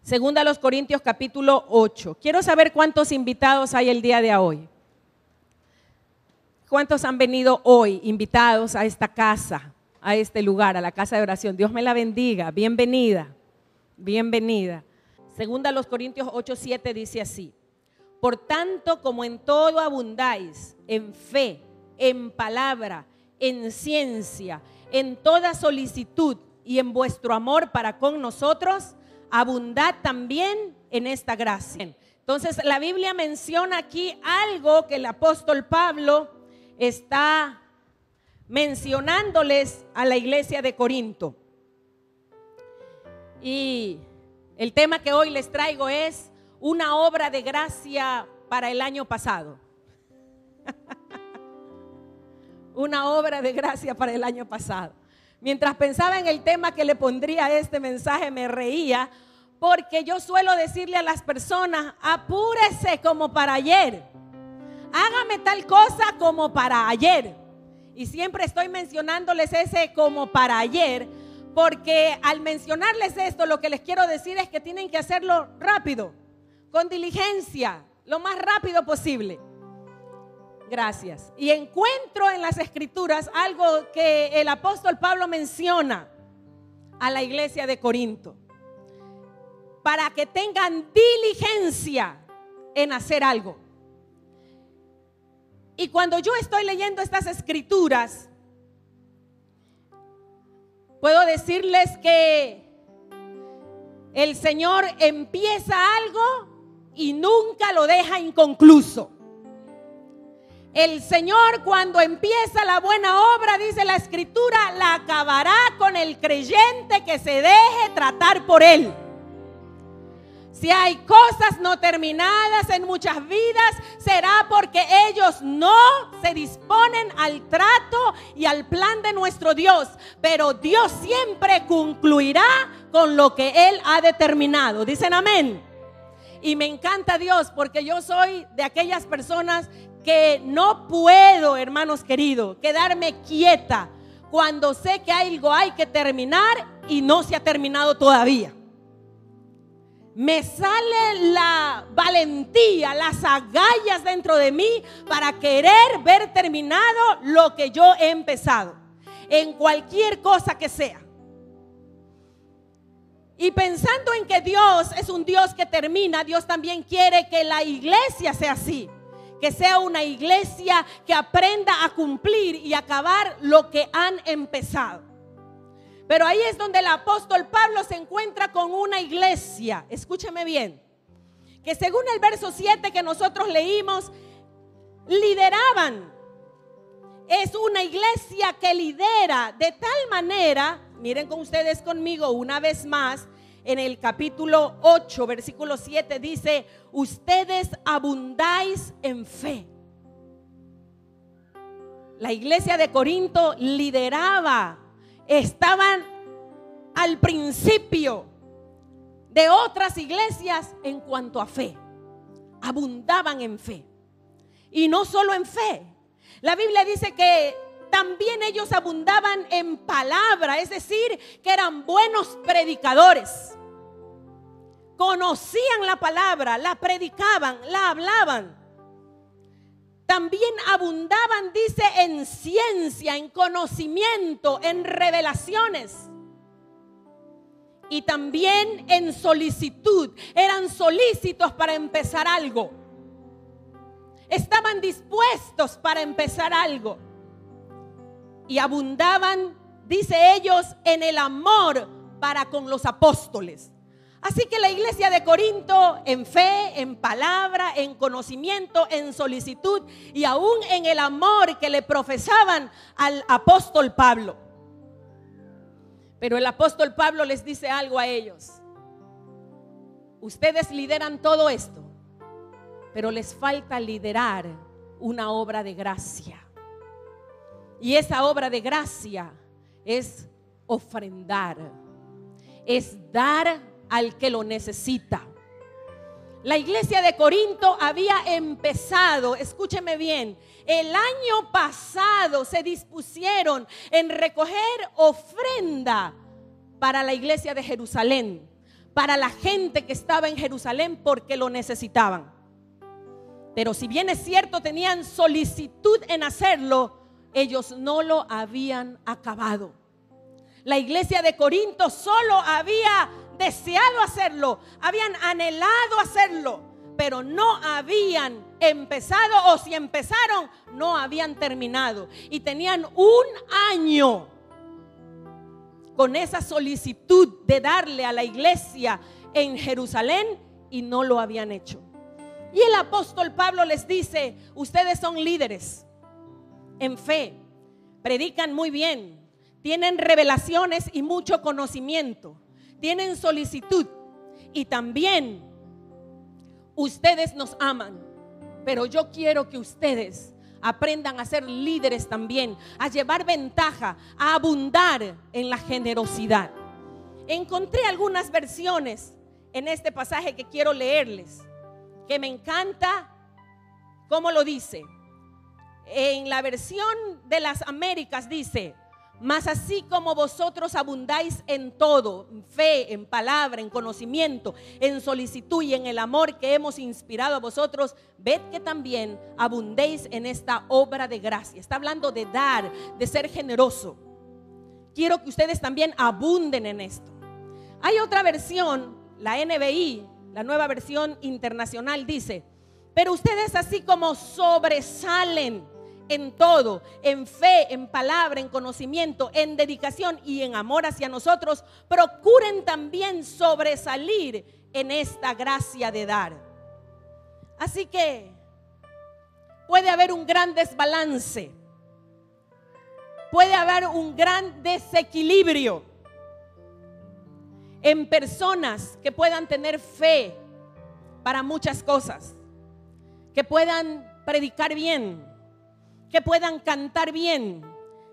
Segunda a los Corintios capítulo 8. Quiero saber cuántos invitados hay el día de hoy. ¿Cuántos han venido hoy invitados a esta casa, a este lugar, a la casa de oración? Dios me la bendiga, bienvenida, bienvenida. Segunda a los Corintios 8:7 dice así: por tanto, como en todo abundáis, en fe, en palabra, en ciencia, en toda solicitud y en vuestro amor para con nosotros, abundad también en esta gracia. Entonces la Biblia menciona aquí algo que el apóstol Pablo está mencionándoles a la iglesia de Corinto. Y el tema que hoy les traigo es una obra de gracia para el año pasado. Una obra de gracia para el año pasado. Mientras pensaba en el tema que le pondría a este mensaje, me reía, porque yo suelo decirle a las personas: apúrese como para ayer, hágame tal cosa como para ayer. Y siempre estoy mencionándoles ese como para ayer, porque al mencionarles esto, lo que les quiero decir es que tienen que hacerlo rápido, con diligencia, lo más rápido posible. Gracias. Y encuentro en las Escrituras algo que el apóstol Pablo menciona a la iglesia de Corinto, para que tengan diligencia en hacer algo. Y cuando yo estoy leyendo estas Escrituras, puedo decirles que el Señor empieza algo y nunca lo deja inconcluso. El Señor, cuando empieza la buena obra, dice la Escritura, la acabará con el creyente que se deje tratar por Él. Si hay cosas no terminadas en muchas vidas, será porque ellos no se disponen al trato y al plan de nuestro Dios. Pero Dios siempre concluirá con lo que Él ha determinado. Dicen amén. Y me encanta Dios, porque yo soy de aquellas personas que no puedo, hermanos queridos, quedarme quieta cuando sé que algo hay que terminar y no se ha terminado todavía. Me sale la valentía, las agallas dentro de mí para querer ver terminado lo que yo he empezado, en cualquier cosa que sea. Y pensando en que Dios es un Dios que termina, Dios también quiere que la iglesia sea así. Que sea una iglesia que aprenda a cumplir y acabar lo que han empezado. Pero ahí es donde el apóstol Pablo se encuentra con una iglesia, escúcheme bien, que según el verso 7 que nosotros leímos, lideraban. Es una iglesia que lidera de tal manera, miren con ustedes conmigo una vez más, en el capítulo 8, versículo 7 dice: ustedes abundáis en fe. La iglesia de Corinto lideraba, estaban al principio de otras iglesias en cuanto a fe. Abundaban en fe. Y no solo en fe. La Biblia dice que también ellos abundaban en palabra, es decir, que eran buenos predicadores. Conocían la palabra, la predicaban, la hablaban. También abundaban, dice, en ciencia, en conocimiento, en revelaciones. Y también en solicitud. Eran solícitos para empezar algo. Estaban dispuestos para empezar algo. Y abundaban, dice ellos, en el amor para con los apóstoles. Así que la iglesia de Corinto, en fe, en palabra, en conocimiento, en solicitud y aún en el amor que le profesaban al apóstol Pablo. Pero el apóstol Pablo les dice algo a ellos: ustedes lideran todo esto, pero les falta liderar una obra de gracia. Y esa obra de gracia es ofrendar, es dar al que lo necesita. La iglesia de Corinto había empezado, escúcheme bien, el año pasado se dispusieron en recoger ofrenda para la iglesia de Jerusalén, para la gente que estaba en Jerusalén porque lo necesitaban. Pero si bien es cierto, tenían solicitud en hacerlo, ellos no lo habían acabado. La iglesia de Corinto solo había deseado hacerlo, habían anhelado hacerlo, pero no habían empezado, o si empezaron, no habían terminado. Y tenían un año con esa solicitud de darle a la iglesia en Jerusalén y no lo habían hecho. Y el apóstol Pablo les dice: ustedes son líderes en fe, predican muy bien, tienen revelaciones y mucho conocimiento, tienen solicitud y también ustedes nos aman, pero yo quiero que ustedes aprendan a ser líderes también, a llevar ventaja, a abundar en la generosidad. Encontré algunas versiones en este pasaje que quiero leerles, que me encanta cómo lo dice. En la versión de las Américas dice: mas así como vosotros abundáis en todo, en fe, en palabra, en conocimiento, en solicitud y en el amor que hemos inspirado a vosotros, ved que también abundéis en esta obra de gracia. Está hablando de dar, de ser generoso. Quiero que ustedes también abunden en esto. Hay otra versión, la NBI, la Nueva Versión Internacional, dice: pero ustedes así como sobresalen en todo, en fe, en palabra, en conocimiento, en dedicación y en amor hacia nosotros, procuren también sobresalir en esta gracia de dar. Así que puede haber un gran desbalance, puede haber un gran desequilibrio en personas que puedan tener fe para muchas cosas, que puedan predicar bien, que puedan cantar bien,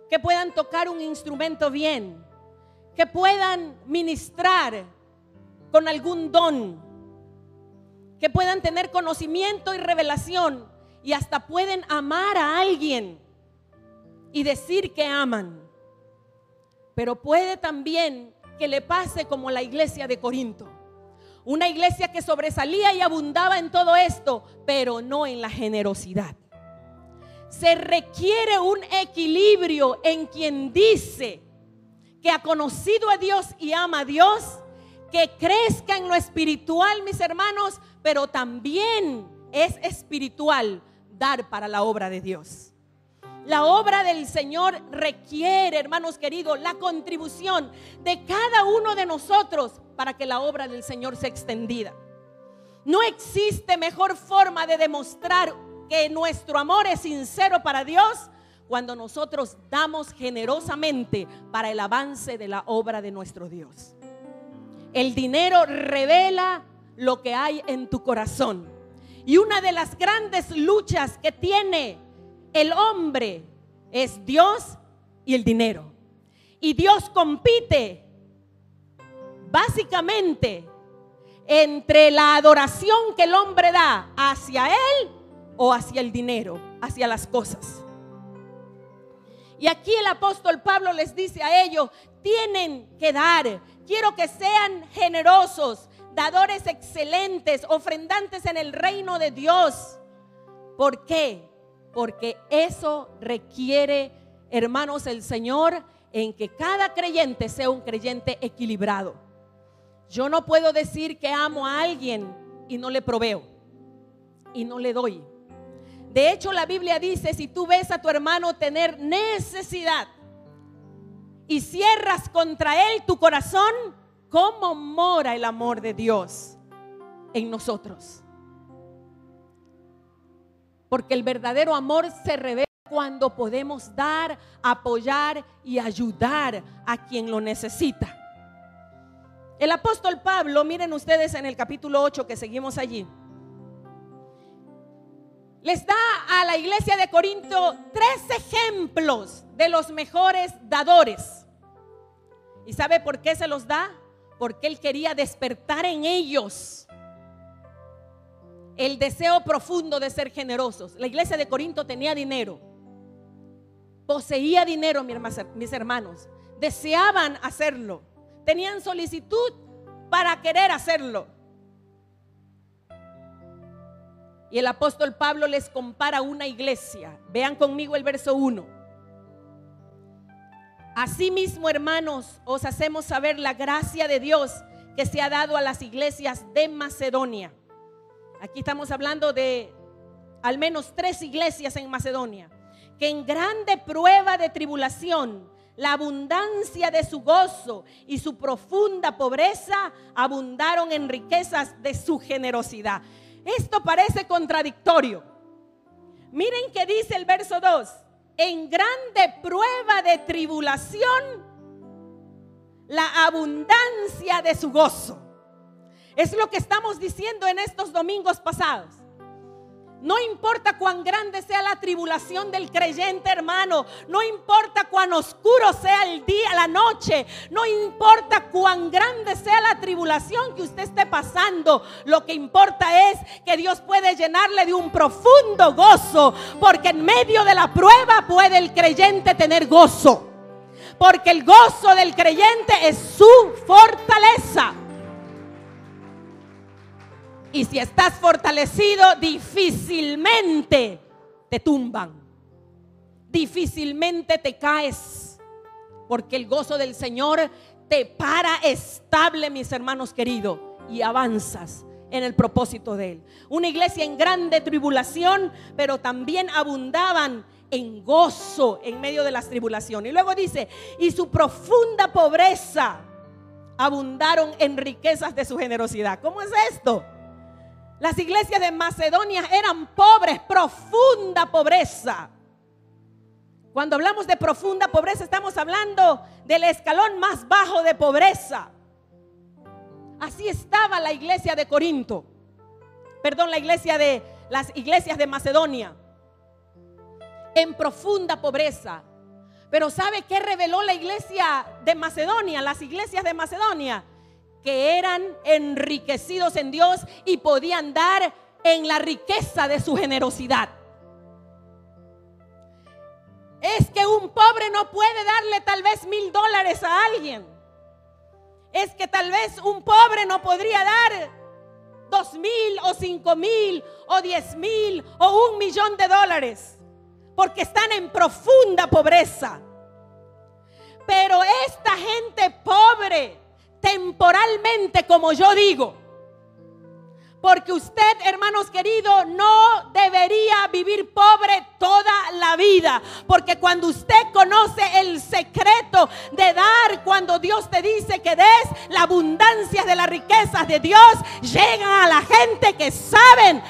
que puedan tocar un instrumento bien, que puedan ministrar con algún don, que puedan tener conocimiento y revelación y hasta pueden amar a alguien y decir que aman. Pero puede también que le pase como la iglesia de Corinto, una iglesia que sobresalía y abundaba en todo esto, pero no en la generosidad. Se requiere un equilibrio en quien dice que ha conocido a Dios y ama a Dios, que crezca en lo espiritual, mis hermanos, pero también es espiritual dar para la obra de Dios. La obra del Señor requiere, hermanos queridos, la contribución de cada uno de nosotros para que la obra del Señor sea extendida. No existe mejor forma de demostrar que nuestro amor es sincero para Dios cuando nosotros damos generosamente para el avance de la obra de nuestro Dios. El dinero revela lo que hay en tu corazón. Y una de las grandes luchas que tiene el hombre es Dios y el dinero. Y Dios compite básicamente entre la adoración que el hombre da hacia él o hacia el dinero, hacia las cosas. Y aquí el apóstol Pablo les dice a ellos: tienen que dar. Quiero que sean generosos, dadores excelentes, ofrendantes en el reino de Dios. ¿Por qué? Porque eso requiere, hermanos, el Señor, en que cada creyente sea un creyente equilibrado. Yo no puedo decir que amo a alguien y no le proveo y no le doy. De hecho, la Biblia dice: si tú ves a tu hermano tener necesidad y cierras contra él tu corazón, ¿cómo mora el amor de Dios en nosotros? Porque el verdadero amor se revela cuando podemos dar, apoyar y ayudar a quien lo necesita. El apóstol Pablo, miren ustedes en el capítulo 8 que seguimos allí, les da a la iglesia de Corinto 3 ejemplos de los mejores dadores. ¿Y sabe por qué se los da? Porque él quería despertar en ellos el deseo profundo de ser generosos. La iglesia de Corinto tenía dinero, poseía dinero, mis hermanos, deseaban hacerlo, tenían solicitud para querer hacerlo. Y el apóstol Pablo les compara una iglesia. Vean conmigo el verso 1. Asimismo, hermanos, os hacemos saber la gracia de Dios que se ha dado a las iglesias de Macedonia. Aquí estamos hablando de al menos 3 iglesias en Macedonia, que en grande prueba de tribulación, la abundancia de su gozo y su profunda pobreza abundaron en riquezas de su generosidad. Esto parece contradictorio. Miren que dice el verso 2: en grande prueba de tribulación, la abundancia de su gozo. Es lo que estamos diciendo en estos domingos pasados. No importa cuán grande sea la tribulación del creyente, hermano. No importa cuán oscuro sea el día, la noche. No importa cuán grande sea la tribulación que usted esté pasando. Lo que importa es que Dios puede llenarle de un profundo gozo. Porque en medio de la prueba puede el creyente tener gozo. Porque el gozo del creyente es su fortaleza. Y si estás fortalecido, difícilmente te tumban, difícilmente te caes, porque el gozo del Señor te para estable, mis hermanos queridos, y avanzas en el propósito de Él. Una iglesia en grande tribulación, pero también abundaban en gozo en medio de las tribulaciones. Y luego dice: y su profunda pobreza abundaron en riquezas de su generosidad. ¿Cómo es esto? Las iglesias de Macedonia eran pobres, profunda pobreza. Cuando hablamos de profunda pobreza, estamos hablando del escalón más bajo de pobreza. Así estaba la iglesia de Corinto. Perdón, las iglesias de Macedonia. En profunda pobreza. Pero ¿sabe qué reveló la iglesia de Macedonia? Las iglesias de Macedonia, que eran enriquecidos en Dios y podían dar en la riqueza de su generosidad. Es que un pobre no puede darle tal vez $1,000 a alguien. Es que tal vez un pobre no podría dar 2,000 o 5,000 o 10,000 o $1,000,000, porque están en profunda pobreza. Pero esta gente pobre, temporalmente, como yo digo, porque usted, hermanos queridos, no debería vivir pobre toda la vida, porque cuando usted conoce el secreto de dar, cuando Dios te dice que des, la abundancia de las riquezas de Dios llegan a la gente que saben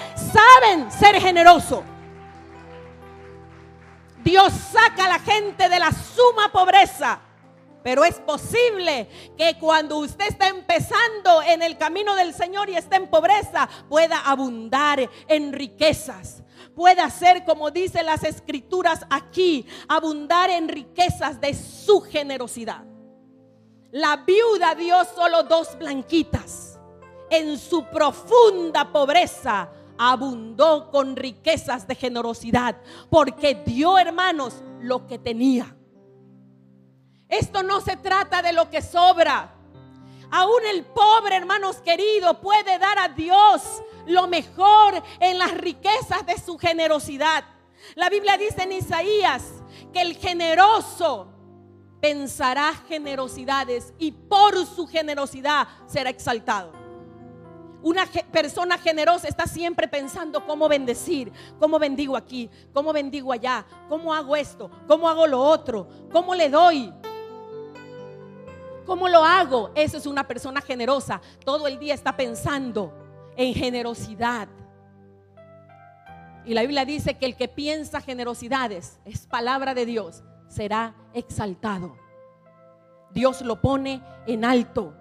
ser generoso. Dios saca a la gente de la suma pobreza. Pero es posible que cuando usted está empezando en el camino del Señor y está en pobreza, pueda abundar en riquezas. Pueda ser, como dicen las escrituras aquí, abundar en riquezas de su generosidad. La viuda dio solo 2 blanquitas. En su profunda pobreza abundó con riquezas de generosidad, porque dio, hermanos, lo que tenía. Esto no se trata de lo que sobra. Aún el pobre, hermanos queridos, puede dar a Dios lo mejor en las riquezas de su generosidad. La Biblia dice en Isaías que el generoso pensará generosidades y por su generosidad será exaltado. Una persona generosa está siempre pensando cómo bendecir, cómo bendigo aquí, cómo bendigo allá, cómo hago esto, cómo hago lo otro, cómo le doy. ¿Cómo lo hago? Eso es una persona generosa. Todo el día está pensando en generosidad. Y la Biblia dice que el que piensa generosidades, es palabra de Dios, será exaltado. Dios lo pone en alto,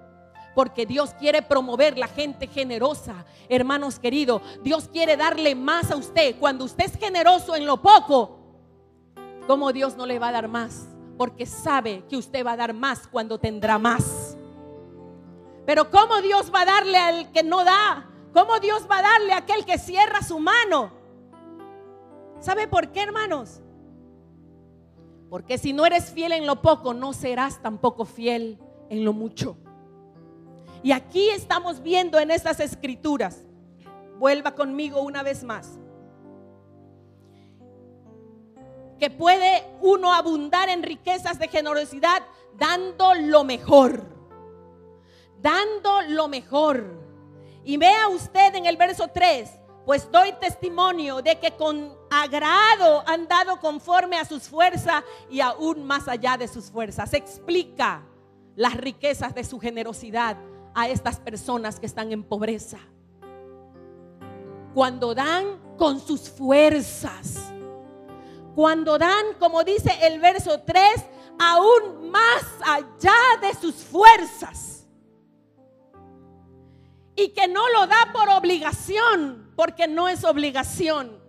porque Dios quiere promover la gente generosa. Hermanos queridos, Dios quiere darle más a usted. Cuando usted es generoso en lo poco, ¿cómo Dios no le va a dar más? Porque sabe que usted va a dar más cuando tendrá más. Pero ¿cómo Dios va a darle al que no da? ¿Cómo Dios va a darle a aquel que cierra su mano? ¿Sabe por qué, hermanos? Porque si no eres fiel en lo poco, no serás tampoco fiel en lo mucho. Y aquí estamos viendo en estas escrituras, vuelva conmigo una vez más, que puede uno abundar en riquezas de generosidad dando lo mejor. Dando lo mejor. Y vea usted en el verso 3, pues doy testimonio de que con agrado han dado conforme a sus fuerzas y aún más allá de sus fuerzas. Explica las riquezas de su generosidad a estas personas que están en pobreza. Cuando dan con sus fuerzas, cuando dan, como dice el verso 3, aún más allá de sus fuerzas. Y que no lo da por obligación, porque no es obligación,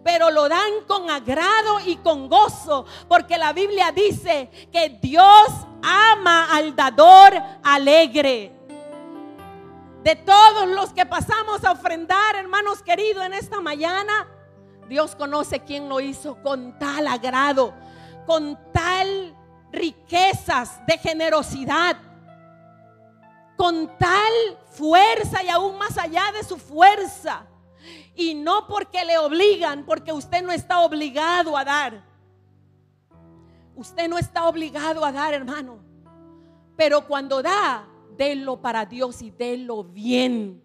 pero lo dan con agrado y con gozo, porque la Biblia dice que Dios ama al dador alegre. De todos los que pasamos a ofrendar, hermanos queridos, en esta mañana, Dios conoce quién lo hizo con tal agrado, con tal riquezas de generosidad, con tal fuerza y aún más allá de su fuerza. Y no porque le obligan, porque usted no está obligado a dar. Usted no está obligado a dar, hermano. Pero cuando da, délo para Dios y délo bien.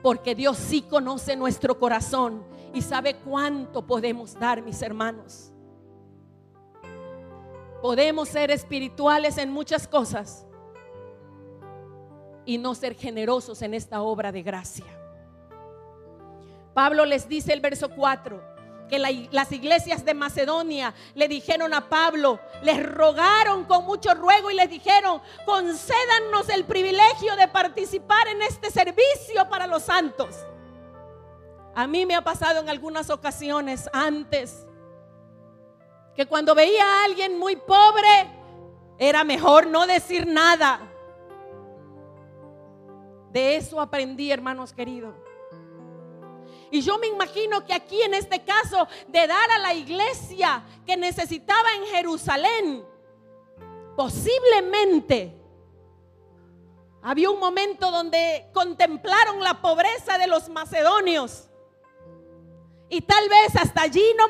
Porque Dios sí conoce nuestro corazón y sabe cuánto podemos dar, mis hermanos. Podemos ser espirituales en muchas cosas y no ser generosos en esta obra de gracia. Pablo les dice el verso 4 que las iglesias de Macedonia le dijeron a Pablo, les rogaron con mucho ruego y les dijeron: concédanos el privilegio de participar en este servicio para los santos. A mí me ha pasado en algunas ocasiones antes que cuando veía a alguien muy pobre era mejor no decir nada. De eso aprendí, hermanos queridos. Y yo me imagino que aquí en este caso de dar a la iglesia que necesitaba en Jerusalén, posiblemente había un momento donde contemplaron la pobreza de los macedonios. Y tal vez hasta allí no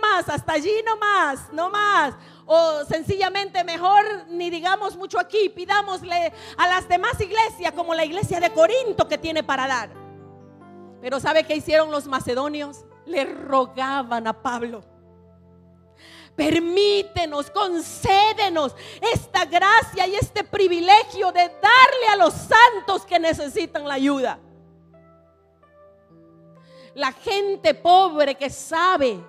más. O sencillamente mejor ni digamos mucho aquí, pidámosle a las demás iglesias como la iglesia de Corinto que tiene para dar. Pero ¿sabe qué hicieron los macedonios? Le rogaban a Pablo: permítenos, concédenos esta gracia y este privilegio de darle a los santos que necesitan la ayuda. La gente pobre que sabe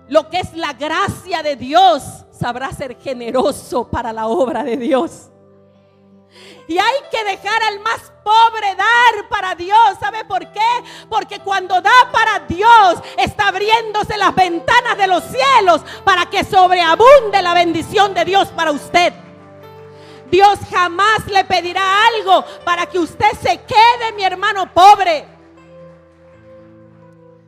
lo que es la gracia de Dios sabrá ser generoso para la obra de Dios. Y hay que dejar al más pobre dar para Dios. ¿Sabe por qué? Porque cuando da para Dios está abriéndose las ventanas de los cielos para que sobreabunde la bendición de Dios para usted. Dios jamás le pedirá algo para que usted se quede, mi hermano, pobre.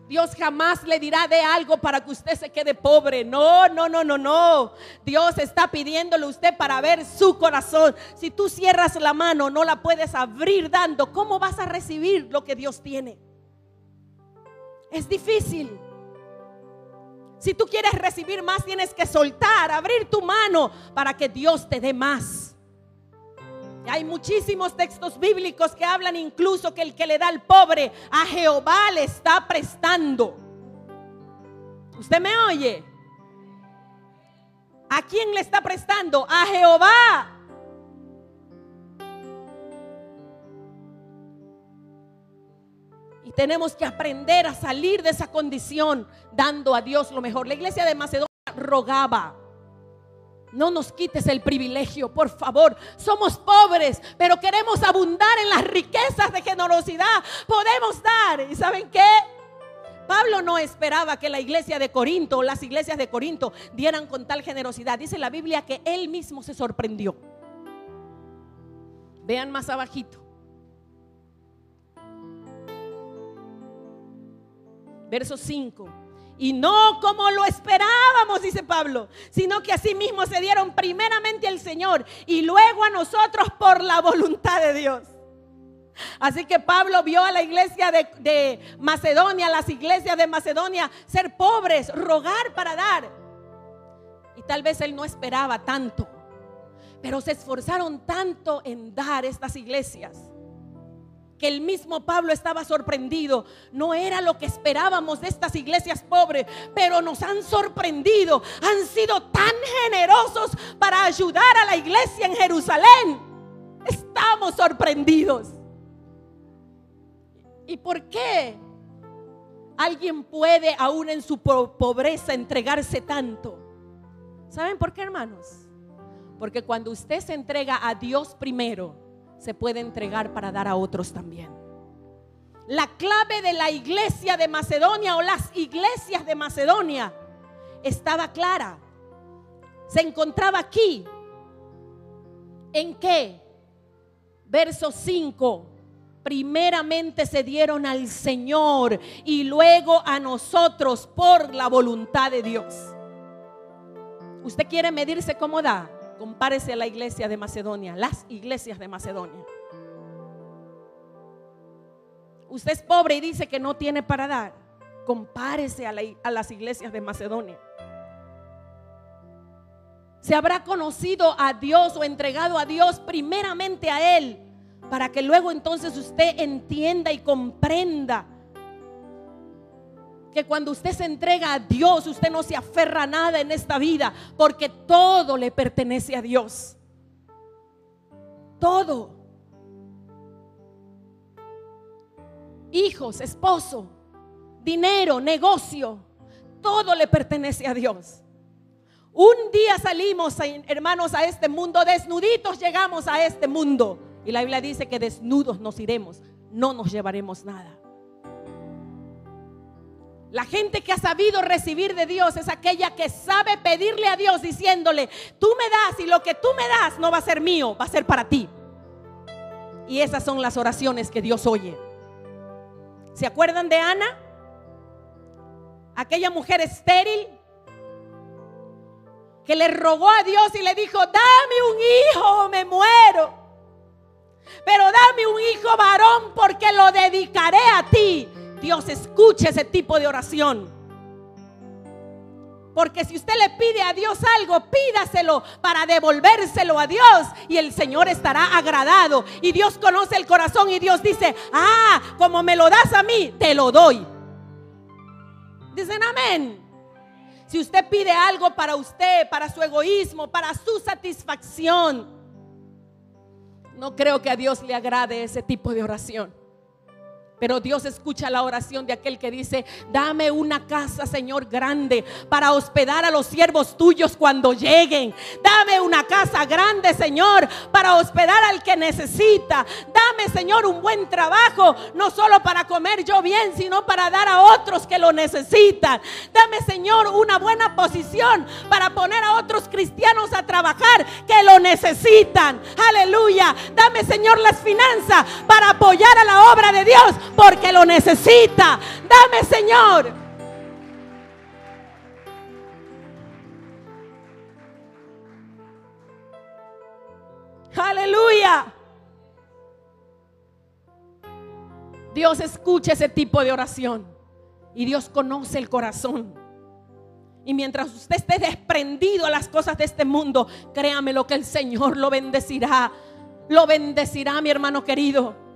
Dios jamás le dirá de algo para que usted se quede pobre. No. Dios está pidiéndole a usted para ver su corazón. Si tú cierras la mano, no la puedes abrir dando, ¿cómo vas a recibir lo que Dios tiene? Es difícil. Si tú quieres recibir más, tienes que soltar, abrir tu mano para que Dios te dé más. Hay muchísimos textos bíblicos que hablan incluso que el que le da al pobre, a Jehová le está prestando. ¿Usted me oye? ¿A quién le está prestando? A Jehová. Y tenemos que aprender a salir de esa condición dando a Dios lo mejor. La iglesia de Macedonia rogaba: no nos quites el privilegio, por favor. Somos pobres, pero queremos abundar en las riquezas de generosidad. Podemos dar. ¿Y saben qué? Pablo no esperaba que la iglesia de Corinto, las iglesias de Corinto, dieran con tal generosidad. Dice la Biblia que él mismo se sorprendió. Vean más abajito. Verso 5. Y no como lo esperábamos, dice Pablo, sino que asimismo se dieron primeramente al Señor y luego a nosotros por la voluntad de Dios. Así que Pablo vio a la iglesia de Macedonia, las iglesias de Macedonia, ser pobres, rogar para dar. Y tal vez él no esperaba tanto, pero se esforzaron tanto en dar estas iglesias, que el mismo Pablo estaba sorprendido. No era lo que esperábamos de estas iglesias pobres, pero nos han sorprendido. Han sido tan generosos para ayudar a la iglesia en Jerusalén. Estamos sorprendidos. ¿Y por qué alguien puede aún en su pobreza entregarse tanto? ¿Saben por qué, hermanos? Porque cuando usted se entrega a Dios primero, se puede entregar para dar a otros también. La clave de la iglesia de Macedonia o las iglesias de Macedonia estaba clara. Se encontraba aquí. ¿En qué? Verso 5. Primeramente se dieron al Señor y luego a nosotros por la voluntad de Dios. ¿Usted quiere medirse cómo da? Compárese a la iglesia de Macedonia, las iglesias de Macedonia. Usted es pobre y dice que no tiene para dar. Compárese a las iglesias de Macedonia. Se habrá conocido a Dios o entregado a Dios primeramente a Él, para que luego entonces usted entienda y comprenda que cuando usted se entrega a Dios, usted no se aferra a nada en esta vida, porque todo le pertenece a Dios. Todo. Hijos, esposo, dinero, negocio, todo le pertenece a Dios. Un día salimos, hermanos, a este mundo, desnuditos llegamos a este mundo. Y la Biblia dice que desnudos nos iremos, no nos llevaremos nada. La gente que ha sabido recibir de Dios es aquella que sabe pedirle a Dios diciéndole: tú me das y lo que tú me das no va a ser mío, va a ser para ti. Y esas son las oraciones que Dios oye. ¿Se acuerdan de Ana? Aquella mujer estéril que le rogó a Dios y le dijo: dame un hijo o me muero, pero dame un hijo varón porque lo dedicaré a ti. Dios escucha ese tipo de oración. Porque si usted le pide a Dios algo, pídaselo para devolvérselo a Dios y el Señor estará agradado. Y Dios conoce el corazón y Dios dice: como me lo das a mí, te lo doy. Dicen amén. Si usted pide algo para usted, para su egoísmo, para su satisfacción, no creo que a Dios le agrade ese tipo de oración. Pero Dios escucha la oración de aquel que dice: dame una casa, Señor, grande para hospedar a los siervos tuyos cuando lleguen. Dame una casa grande, Señor, para hospedar al que necesita. Dame, Señor, un buen trabajo, no solo para comer yo bien, sino para dar a otros que lo necesitan. Dame, Señor, una buena posición para poner a otros cristianos a trabajar que lo necesitan. Aleluya. Dame, Señor, las finanzas para apoyar a la obra de Dios, porque lo necesita. Dame, Señor. Aleluya. Dios escucha ese tipo de oración y Dios conoce el corazón. Y mientras usted esté desprendido a las cosas de este mundo, créame lo que el Señor lo bendecirá. Lo bendecirá, mi hermano querido.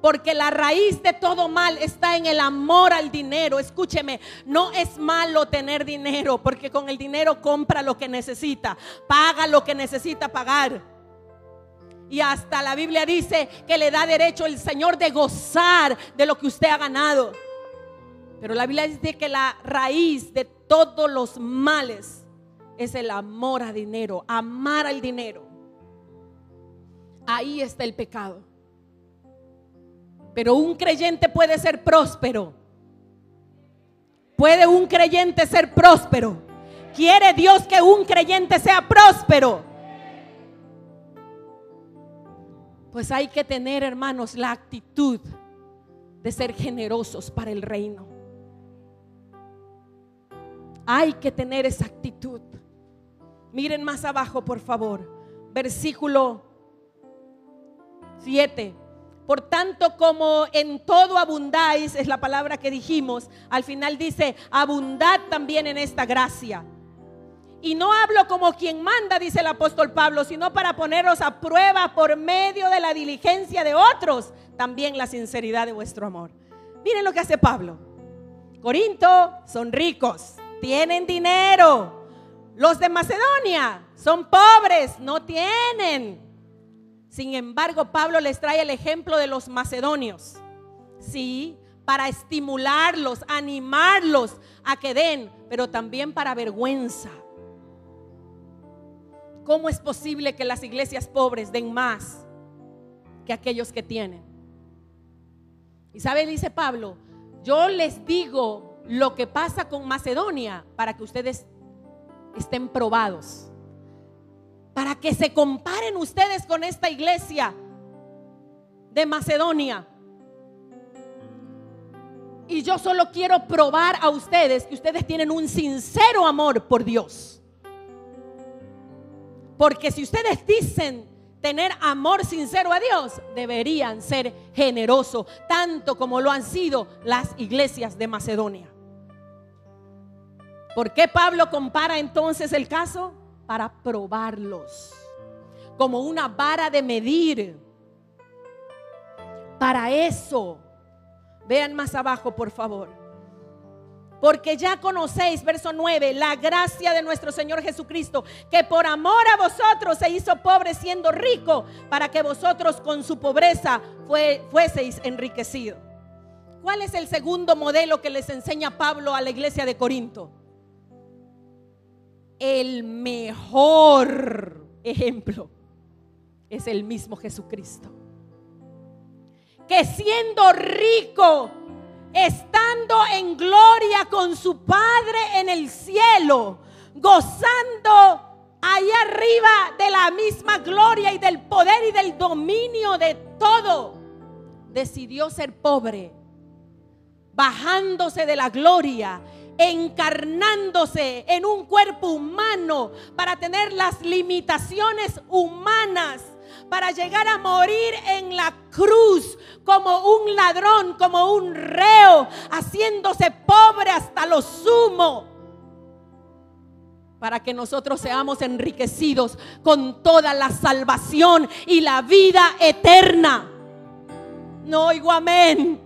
Porque la raíz de todo mal está en el amor al dinero. Escúcheme, no es malo tener dinero, porque con el dinero compra lo que necesita, paga lo que necesita pagar. Y hasta la Biblia dice que le da derecho el Señor de gozar de lo que usted ha ganado. Pero la Biblia dice que la raíz de todos los males es el amor al dinero, amar al dinero. Ahí está el pecado. Pero un creyente puede ser próspero. ¿Puede un creyente ser próspero? ¿Quiere Dios que un creyente sea próspero? Pues hay que tener, hermanos, la actitud de ser generosos para el reino. Hay que tener esa actitud. Miren más abajo, por favor. Versículo 7. Por tanto, como en todo abundáis, es la palabra que dijimos, al final dice, abundad también en esta gracia. Y no hablo como quien manda, dice el apóstol Pablo, sino para poneros a prueba por medio de la diligencia de otros, también la sinceridad de vuestro amor. Miren lo que hace Pablo. Corinto son ricos, tienen dinero. Los de Macedonia son pobres, no tienen. Sin embargo, Pablo les trae el ejemplo de los macedonios. Sí, para estimularlos, animarlos a que den, pero también para vergüenza. ¿Cómo es posible que las iglesias pobres den más que aquellos que tienen? Y sabe, dice Pablo, yo les digo lo que pasa con Macedonia para que ustedes estén probados, para que se comparen ustedes con esta iglesia de Macedonia. Y yo solo quiero probar a ustedes que ustedes tienen un sincero amor por Dios. Porque si ustedes dicen tener amor sincero a Dios, deberían ser generosos, tanto como lo han sido las iglesias de Macedonia. ¿Por qué Pablo compara entonces el caso? Para probarlos, como una vara de medir. Para eso, vean más abajo, por favor. Porque ya conocéis, verso 9, la gracia de nuestro Señor Jesucristo, que por amor a vosotros se hizo pobre siendo rico, para que vosotros con su pobreza fueseis enriquecidos. ¿Cuál es el segundo modelo que les enseña Pablo a la iglesia de Corinto? El mejor ejemplo es el mismo Jesucristo, que siendo rico, estando en gloria con su Padre en el cielo, gozando allá arriba de la misma gloria y del poder y del dominio de todo, decidió ser pobre, bajándose de la gloria, encarnándose en un cuerpo humano para tener las limitaciones humanas, para llegar a morir en la cruz como un ladrón, como un reo, haciéndose pobre hasta lo sumo, para que nosotros seamos enriquecidos con toda la salvación y la vida eterna. No oigo amén.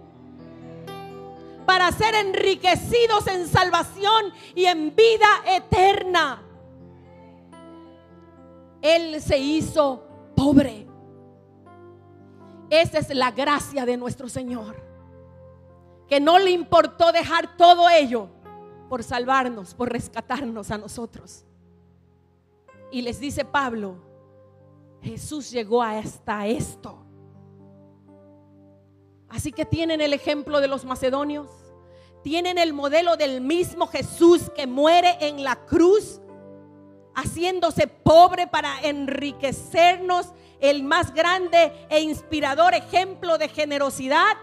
Para ser enriquecidos en salvación y en vida eterna. Él se hizo pobre. Esa es la gracia de nuestro Señor, que no le importó dejar todo ello por salvarnos, por rescatarnos a nosotros. Y les dice Pablo, Jesús llegó hasta esto. Así que tienen el ejemplo de los macedonios, tienen el modelo del mismo Jesús que muere en la cruz, haciéndose pobre para enriquecernos, el más grande e inspirador ejemplo de generosidad.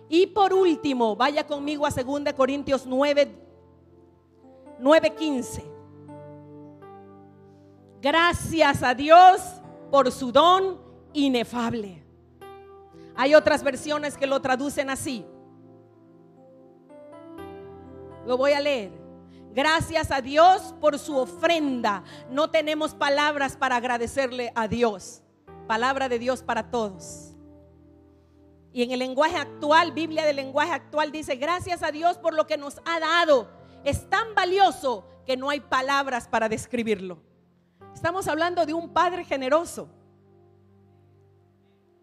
Y por último, vaya conmigo a 2 Corintios 9:15. Gracias a Dios por su don inefable. Hay otras versiones que lo traducen así. Lo voy a leer. Gracias a Dios por su ofrenda. No tenemos palabras para agradecerle a Dios. Palabra de Dios para todos. Y en el lenguaje actual, Biblia del lenguaje actual dice: gracias a Dios por lo que nos ha dado. Es tan valioso que no hay palabras para describirlo. Estamos hablando de un Padre generoso.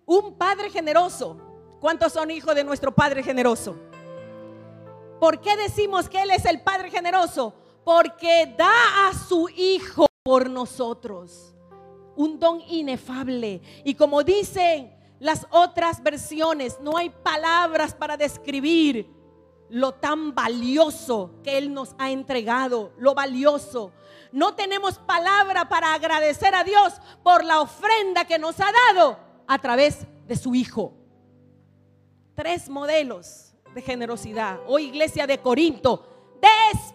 Un Padre generoso. ¿Cuántos son hijos de nuestro Padre generoso? ¿Por qué decimos que Él es el Padre generoso? Porque da a su Hijo por nosotros. Un don inefable. Y como dicen las otras versiones, no hay palabras para describir lo tan valioso que Él nos ha entregado. Lo valioso. No tenemos palabra para agradecer a Dios por la ofrenda que nos ha dado a través de su Hijo. 3 modelos de generosidad. Oh, iglesia de Corinto,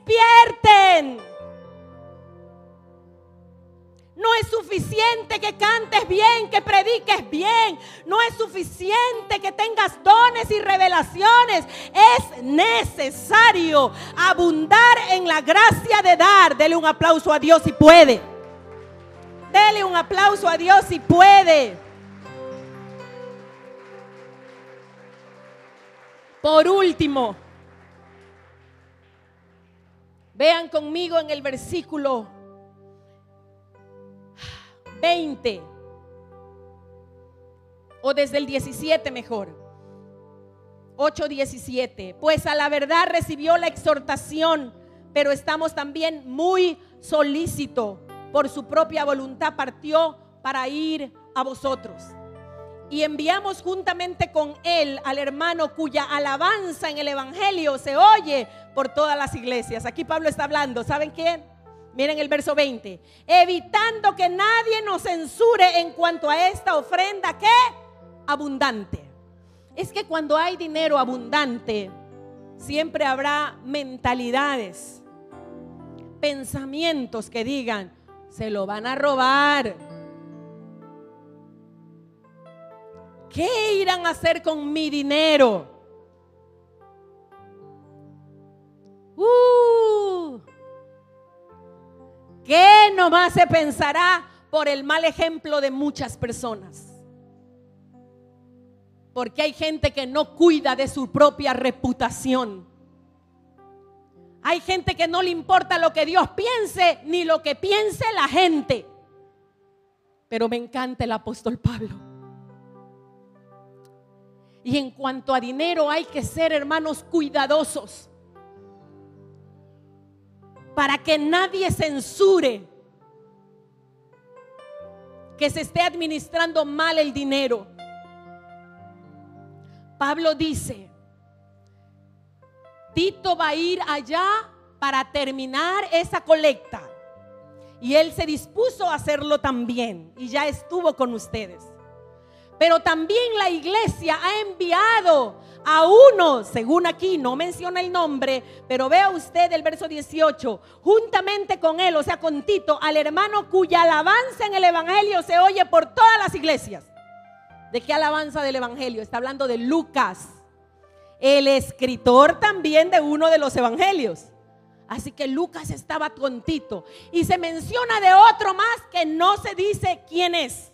despierten. No es suficiente que cantes bien, que prediques bien. No es suficiente que tengas dones y revelaciones. Es necesario abundar en la gracia de dar. Dele un aplauso a Dios si puede. Dele un aplauso a Dios si puede. Por último, vean conmigo en el versículo 20, o desde el 17 mejor, 8:17. Pues a la verdad recibió la exhortación, pero estamos también muy solícitos. Por su propia voluntad partió para ir a vosotros. Y enviamos juntamente con él al hermano cuya alabanza en el evangelio se oye por todas las iglesias. Aquí Pablo está hablando, ¿saben quién? Miren el verso 20. Evitando que nadie nos censure en cuanto a esta ofrenda, ¿qué? Abundante. Es que cuando hay dinero abundante, siempre habrá mentalidades, pensamientos que digan, se lo van a robar. ¿Qué irán a hacer con mi dinero? ¿Qué nomás se pensará por el mal ejemplo de muchas personas? Porque hay gente que no cuida de su propia reputación. Hay gente que no le importa lo que Dios piense ni lo que piense la gente. Pero me encanta el apóstol Pablo. Y en cuanto a dinero hay que ser, hermanos, cuidadosos para que nadie censure que se esté administrando mal el dinero. Pablo dice, Tito va a ir allá para terminar esa colecta, y él se dispuso a hacerlo también, y ya estuvo con ustedes. Pero también la iglesia ha enviado a uno, según aquí no menciona el nombre, pero vea usted el verso 18, juntamente con él, o sea con Tito, al hermano cuya alabanza en el evangelio se oye por todas las iglesias. ¿De qué alabanza del evangelio? Está hablando de Lucas, el escritor también de uno de los evangelios. Así que Lucas estaba con Tito, y se menciona de otro más que no se dice quién es.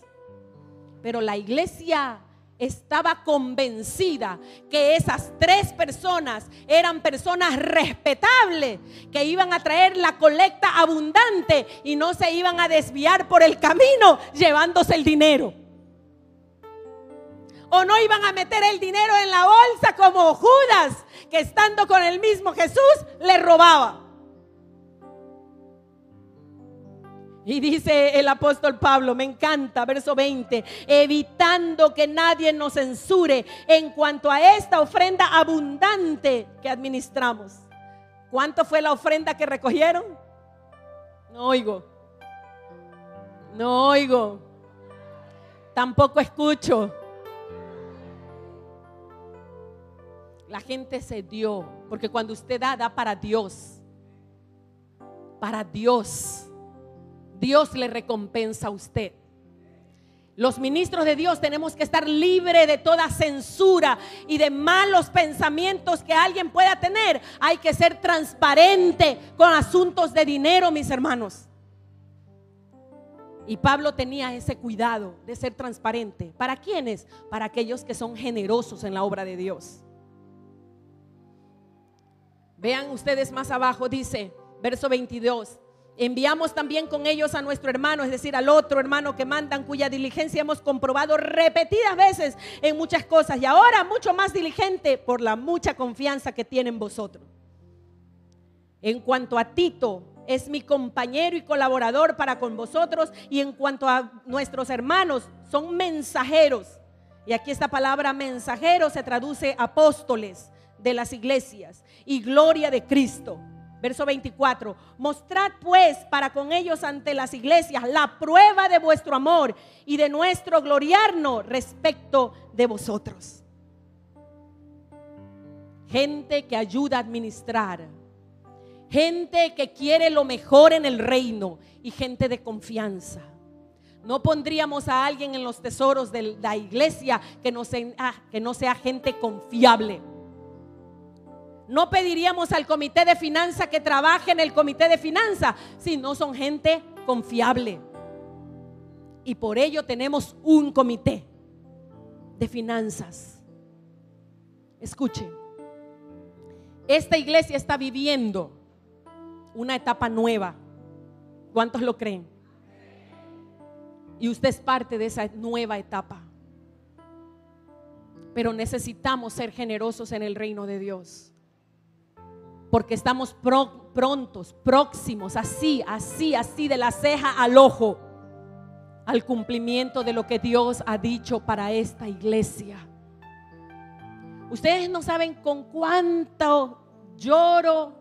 Pero la iglesia estaba convencida que esas tres personas eran personas respetables, que iban a traer la colecta abundante y no se iban a desviar por el camino llevándose el dinero. O no iban a meter el dinero en la bolsa como Judas, que estando con el mismo Jesús le robaba. Y dice el apóstol Pablo, me encanta, verso 20, evitando que nadie nos censure en cuanto a esta ofrenda abundante que administramos. ¿Cuánto fue la ofrenda que recogieron? No oigo. No oigo. Tampoco escucho. La gente se dio, porque cuando usted da para Dios. Para Dios. Dios le recompensa a usted. Los ministros de Dios tenemos que estar libres de toda censura y de malos pensamientos que alguien pueda tener. Hay que ser transparente con asuntos de dinero, mis hermanos. Y Pablo tenía ese cuidado de ser transparente. ¿Para quiénes? Para aquellos que son generosos en la obra de Dios. Vean ustedes más abajo, dice, verso 22. Enviamos también con ellos a nuestro hermano, es decir, al otro hermano que mandan, cuya diligencia hemos comprobado repetidas veces en muchas cosas, y ahora mucho más diligente por la mucha confianza que tiene en vosotros. En cuanto a Tito, es mi compañero y colaborador para con vosotros, y en cuanto a nuestros hermanos, son mensajeros. Y aquí esta palabra mensajero se traduce apóstoles de las iglesias y gloria de Cristo. Verso 24, mostrad pues para con ellos ante las iglesias la prueba de vuestro amor y de nuestro gloriarnos respecto de vosotros. Gente que ayuda a administrar, gente que quiere lo mejor en el reino y gente de confianza. No pondríamos a alguien en los tesoros de la iglesia que no sea gente confiable. No pediríamos al comité de finanzas que trabaje en el comité de finanzas si no son gente confiable. Y por ello tenemos un comité de finanzas. Escuchen, esta iglesia está viviendo una etapa nueva. ¿Cuántos lo creen? Y usted es parte de esa nueva etapa. Pero necesitamos ser generosos en el reino de Dios, porque estamos prontos, próximos, así de la ceja al ojo, al cumplimiento de lo que Dios ha dicho para esta iglesia. Ustedes no saben con cuánto lloro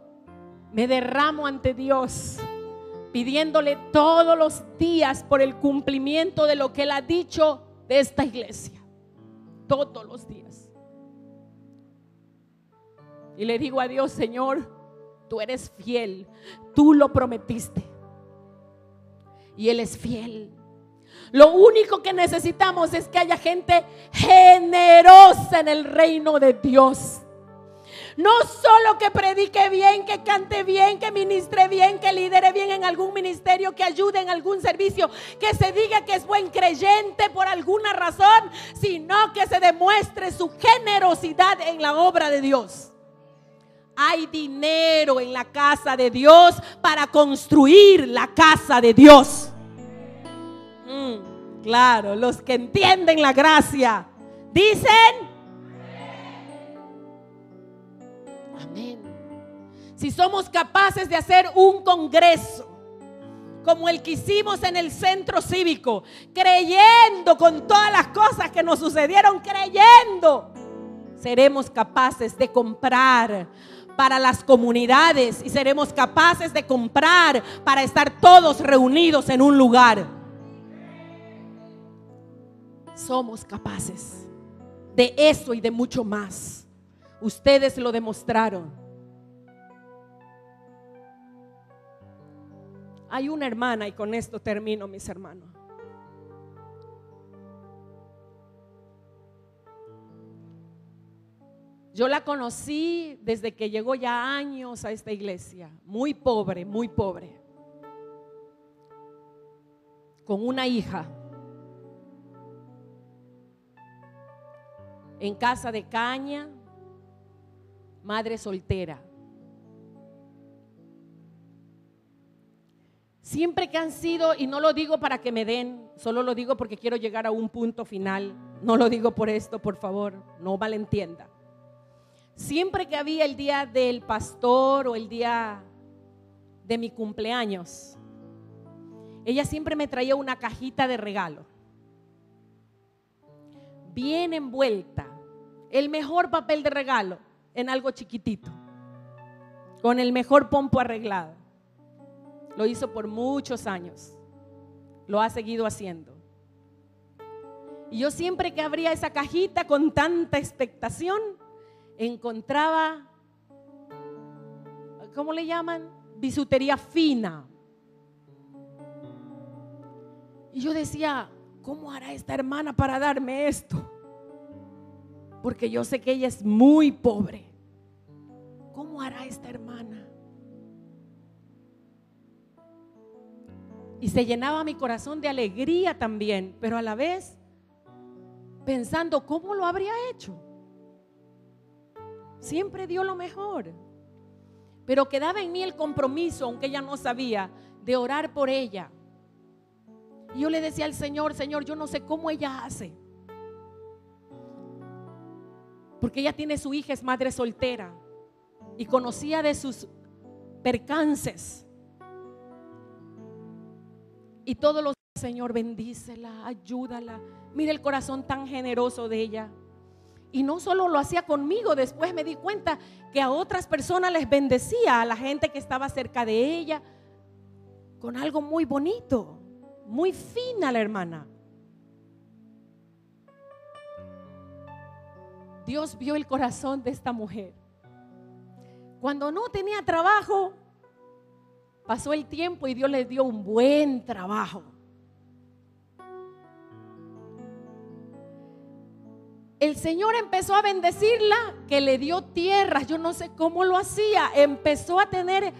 me derramo ante Dios, pidiéndole todos los días por el cumplimiento de lo que Él ha dicho de esta iglesia. Todos los días. Y le digo a Dios: Señor, tú eres fiel, tú lo prometiste. Y Él es fiel. Lo único que necesitamos es que haya gente generosa en el reino de Dios. No solo que predique bien, que cante bien, que ministre bien, que lidere bien en algún ministerio, que ayude en algún servicio, que se diga que es buen creyente por alguna razón, sino que se demuestre su generosidad en la obra de Dios. Hay dinero en la casa de Dios para construir la casa de Dios. Claro, los que entienden la gracia dicen amén. Si somos capaces de hacer un congreso como el que hicimos en el centro cívico, creyendo con todas las cosas que nos sucedieron, creyendo, seremos capaces de comprar para las comunidades y seremos capaces de comprar para estar todos reunidos en un lugar. Somos capaces de eso y de mucho más. Ustedes lo demostraron. Hay una hermana, y con esto termino, mis hermanos. Yo la conocí desde que llegó ya años a esta iglesia, muy pobre, con una hija, en casa de caña, madre soltera. Siempre que han sido, y no lo digo para que me den, solo lo digo porque quiero llegar a un punto final, no lo digo por esto, por favor, no malentienda. Siempre que había el día del pastor o el día de mi cumpleaños, ella siempre me traía una cajita de regalo, bien envuelta, el mejor papel de regalo en algo chiquitito, con el mejor pompo arreglado. Lo hizo por muchos años, lo ha seguido haciendo. Y yo siempre que abría esa cajita con tanta expectación, encontraba, ¿cómo le llaman? Bisutería fina. Y yo decía, ¿cómo hará esta hermana para darme esto? Porque yo sé que ella es muy pobre. ¿Cómo hará esta hermana? Y se llenaba mi corazón de alegría también, pero a la vez pensando, ¿cómo lo habría hecho? Siempre dio lo mejor, pero quedaba en mí el compromiso, aunque ella no sabía, de orar por ella. Y yo le decía al Señor, Señor, yo no sé cómo ella hace, porque ella tiene su hija, es madre soltera, y conocía de sus percances. Y todos los días, Señor, bendícela, ayúdala. Mira el corazón tan generoso de ella. Y no solo lo hacía conmigo, después me di cuenta que a otras personas les bendecía, a la gente que estaba cerca de ella, con algo muy bonito, muy fina la hermana. Dios vio el corazón de esta mujer. Cuando no tenía trabajo, Pasó el tiempo y Dios les dio un buen trabajo. El Señor empezó a bendecirla, que le dio tierras. Yo no sé cómo lo hacía. Empezó a tener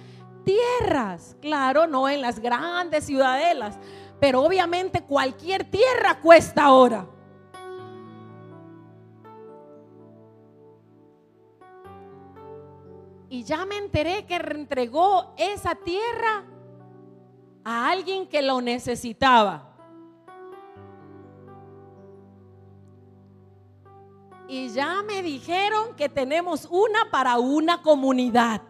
tierras. Claro, no en las grandes ciudadelas, pero obviamente cualquier tierra cuesta ahora. Y ya me enteré que entregó esa tierra a alguien que lo necesitaba. Y ya me dijeron que tenemos una para una comunidad.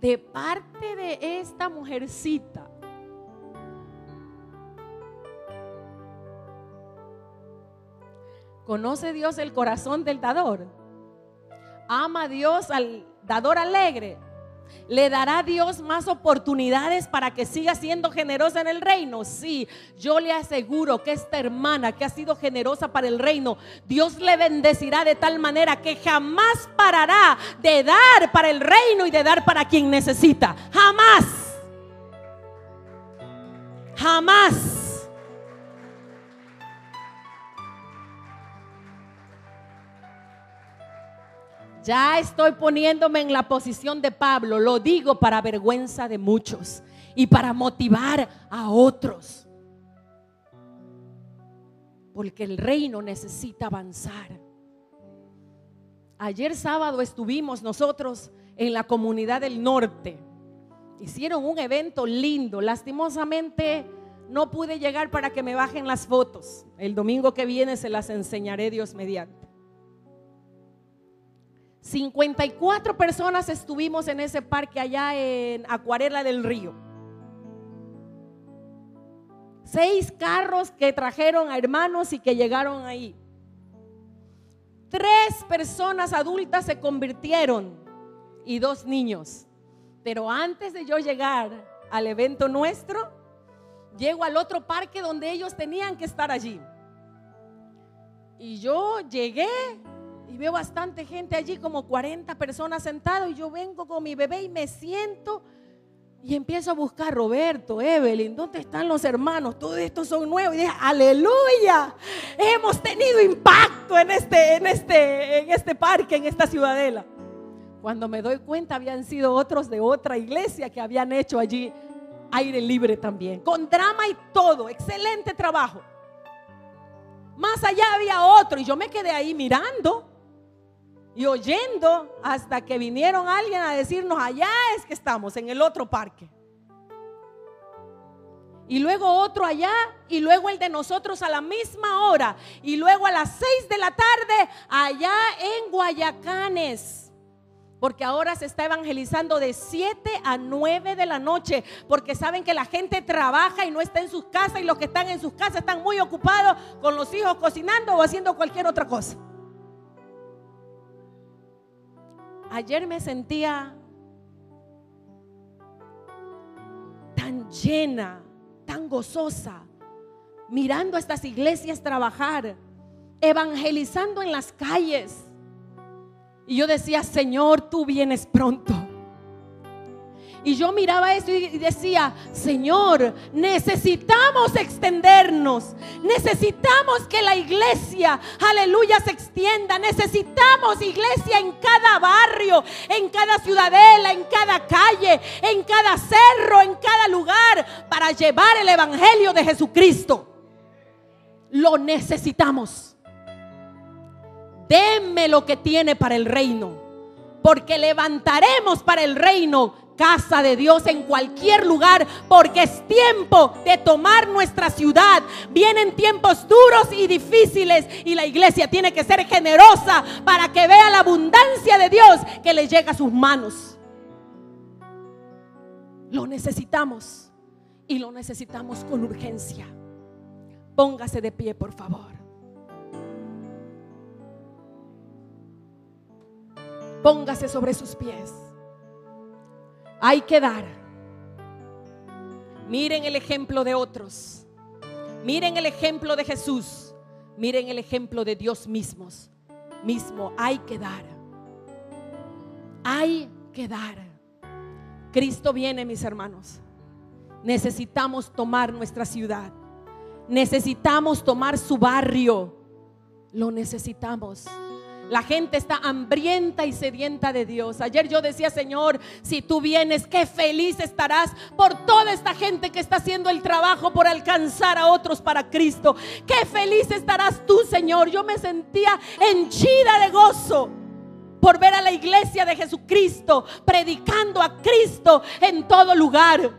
De parte de esta mujercita. ¿Conoce Dios el corazón del dador? ¿Ama a Dios al dador alegre? ¿Le dará Dios más oportunidades para que siga siendo generosa en el reino? Sí, yo le aseguro que esta hermana que ha sido generosa para el reino, Dios le bendecirá de tal manera que jamás parará de dar para el reino y de dar para quien necesita. Jamás. Jamás. Ya estoy poniéndome en la posición de Pablo. Lo digo para vergüenza de muchos y para motivar a otros, porque el reino necesita avanzar. Ayer sábado estuvimos nosotros en la comunidad del norte. Hicieron un evento lindo. Lastimosamente no pude llegar para que me bajen las fotos. El domingo que viene se las enseñaré, Dios mediante. 54 personas estuvimos en ese parque allá en Acuarela del Río. 6 carros que trajeron a hermanos y que llegaron ahí. 3 personas adultas se convirtieron y 2 niños. Pero antes de yo llegar al evento nuestro, llego al otro parque donde ellos tenían que estar allí. Y yo llegué y veo bastante gente allí, como 40 personas sentadas, y yo vengo con mi bebé y me siento y empiezo a buscar Roberto, Evelyn, ¿dónde están los hermanos? Todos estos son nuevos. Y dije, aleluya, hemos tenido impacto en este parque, en esta ciudadela. Cuando me doy cuenta, habían sido otros de otra iglesia que habían hecho allí aire libre también, con drama y todo. Excelente trabajo. Más allá había otro y yo me quedé ahí mirando y oyendo hasta que vinieron alguien a decirnos, allá es que estamos, en el otro parque. Y luego otro allá, y luego el de nosotros a la misma hora, y luego a las 6 de la tarde allá en Guayacanes, porque ahora se está evangelizando de 7 a 9 de la noche, porque saben que la gente trabaja y no está en sus casas, y los que están en sus casas están muy ocupados con los hijos cocinando o haciendo cualquier otra cosa. Ayer me sentía tan llena, tan gozosa, mirando a estas iglesias trabajar, evangelizando en las calles. Y yo decía, Señor, tú vienes pronto. Y yo miraba eso y decía, Señor, necesitamos extendernos. Necesitamos que la iglesia, aleluya, se extienda. Necesitamos iglesia en cada barrio, en cada ciudadela, en cada calle, en cada cerro, en cada lugar, para llevar el evangelio de Jesucristo. Lo necesitamos. Denme lo que tiene para el reino, porque levantaremos para el reino casa de Dios en cualquier lugar, porque es tiempo de tomar nuestra ciudad. Vienen tiempos duros y difíciles y la iglesia tiene que ser generosa para que vea la abundancia de Dios que le llega a sus manos. Lo necesitamos y lo necesitamos con urgencia. Póngase de pie, por favor. Póngase sobre sus pies. Hay que dar. Miren el ejemplo de otros. Miren el ejemplo de Jesús. Miren el ejemplo de Dios mismo. Hay que dar. Hay que dar. Cristo viene, mis hermanos. Necesitamos tomar nuestra ciudad. Necesitamos tomar su barrio. Lo necesitamos. La gente está hambrienta y sedienta de Dios. Ayer yo decía, Señor, si tú vienes, qué feliz estarás por toda esta gente que está haciendo el trabajo por alcanzar a otros para Cristo. Qué feliz estarás tú, Señor. Yo me sentía henchida de gozo por ver a la iglesia de Jesucristo predicando a Cristo en todo lugar,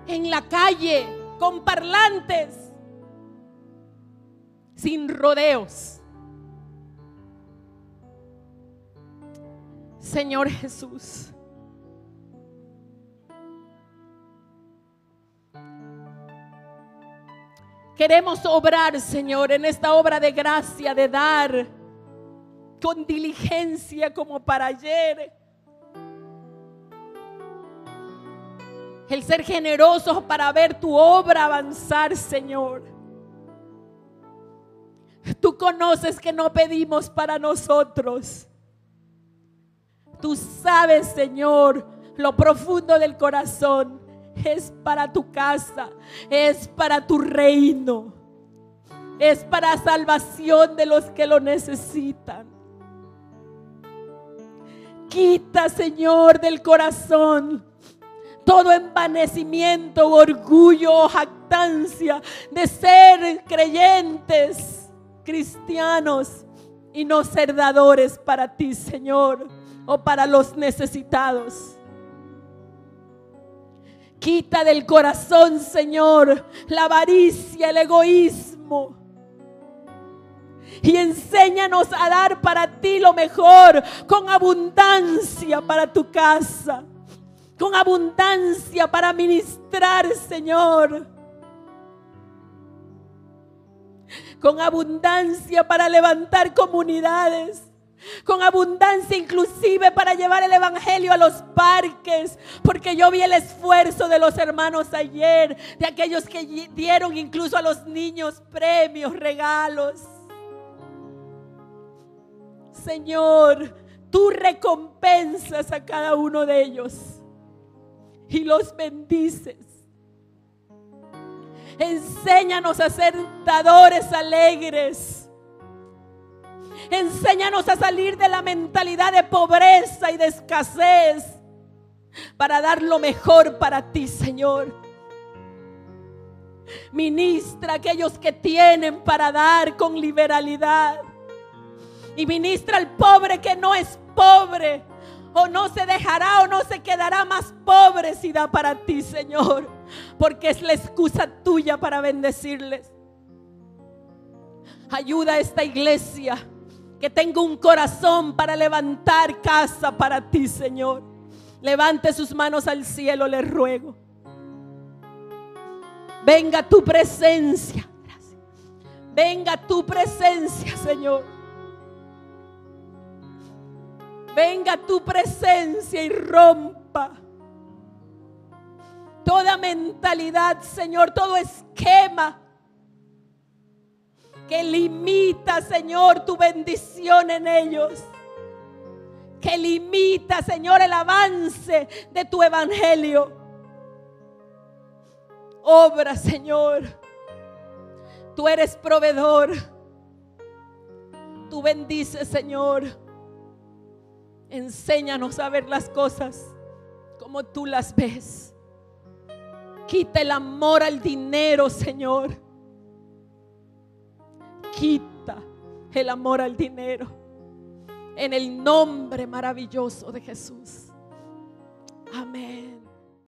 en la calle, con parlantes, sin rodeos. Señor Jesús, queremos obrar, Señor, en esta obra de gracia, de dar con diligencia como para ayer. El ser generosos para ver tu obra avanzar, Señor. Tú conoces que no pedimos para nosotros. Tú sabes, Señor, lo profundo del corazón. Es para tu casa, es para tu reino, es para salvación de los que lo necesitan. Quita, Señor, del corazón todo envanecimiento, orgullo, jactancia de ser creyentes, cristianos y no ser dadores para ti, Señor, o para los necesitados. Quita del corazón, Señor, la avaricia, el egoísmo, y enséñanos a dar para ti lo mejor, con abundancia para tu casa, con abundancia para ministrar, Señor, con abundancia para levantar comunidades, con abundancia inclusive para llevar el evangelio a los parques, porque yo vi el esfuerzo de los hermanos ayer, de aquellos que dieron incluso a los niños premios, regalos. Señor, tú recompensas a cada uno de ellos y los bendices. Enséñanos a ser dadores alegres. Enséñanos a salir de la mentalidad de pobreza y de escasez para dar lo mejor para ti, Señor. Ministra a aquellos que tienen para dar con liberalidad. Y ministra al pobre que no es pobre, o no se dejará o no se quedará más pobre si da para ti, Señor, porque es la excusa tuya para bendecirles. Ayuda a esta iglesia que tenga un corazón para levantar casa para ti, Señor. Levante sus manos al cielo, le ruego. Venga tu presencia. Gracias. Venga tu presencia, Señor. Venga tu presencia y rompa toda mentalidad, Señor, todo esquema que limita, Señor, tu bendición en ellos, que limita, Señor, el avance de tu evangelio. Obra, Señor. Tú eres proveedor. Tú bendices, Señor. Enséñanos a ver las cosas como tú las ves. Quita el amor al dinero, Señor. Quita el amor al dinero. En el nombre maravilloso de Jesús. Amén.